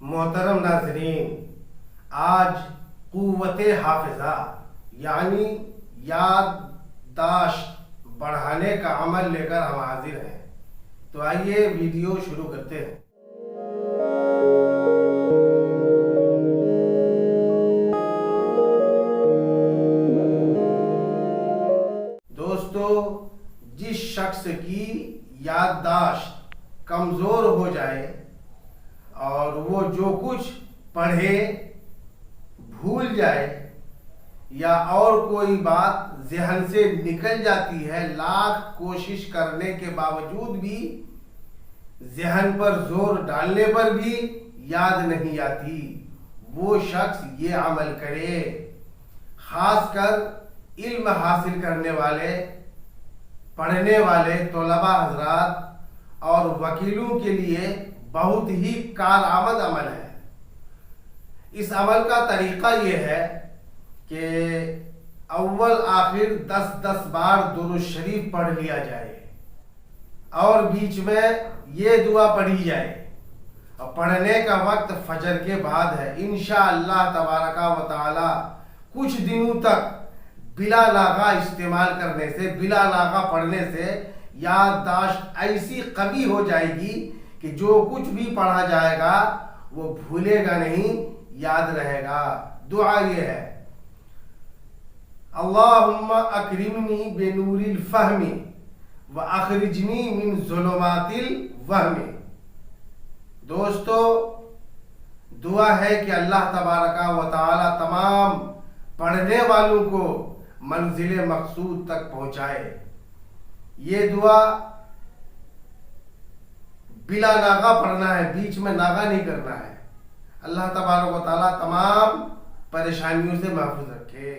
محترم ناظرین، آج قوت حافظہ یعنی یادداشت بڑھانے کا عمل لے کر ہم حاضر ہیں۔ تو آئیے ویڈیو شروع کرتے ہیں۔ دوستو، جس شخص کی یادداشت کمزور ہو جائے اور وہ جو کچھ پڑھے بھول جائے یا اور کوئی بات ذہن سے نکل جاتی ہے، لاکھ کوشش کرنے کے باوجود بھی ذہن پر زور ڈالنے پر بھی یاد نہیں آتی، وہ شخص یہ عمل کرے۔ خاص کر علم حاصل کرنے والے، پڑھنے والے طلباء حضرات اور وکیلوں کے لیے بہت ہی کارآمد عمل ہے۔ اس عمل کا طریقہ یہ ہے کہ اول آخر 10 بار درود شریف پڑھ لیا جائے اور بیچ میں یہ دعا پڑھی جائے، اور پڑھنے کا وقت فجر کے بعد ہے۔ انشاءاللہ تبارک و تعالی کچھ دنوں تک بلا ناغہ استعمال کرنے سے، بلا ناغہ پڑھنے سے یادداشت ایسی قوی ہو جائے گی کہ جو کچھ بھی پڑھا جائے گا وہ بھولے گا نہیں، یاد رہے گا۔ دعا یہ ہے: اللہم اکرمنی بنور الفہم واخرجنی من ظلمات الوہم۔ دوستو، دعا ہے کہ اللہ تبارک و تعالی تمام پڑھنے والوں کو منزل مقصود تک پہنچائے۔ یہ دعا بلا ناغہ پڑھنا ہے، بیچ میں ناغہ نہیں کرنا ہے۔ اللہ تبارک و تعالی تمام پریشانیوں سے محفوظ رکھے۔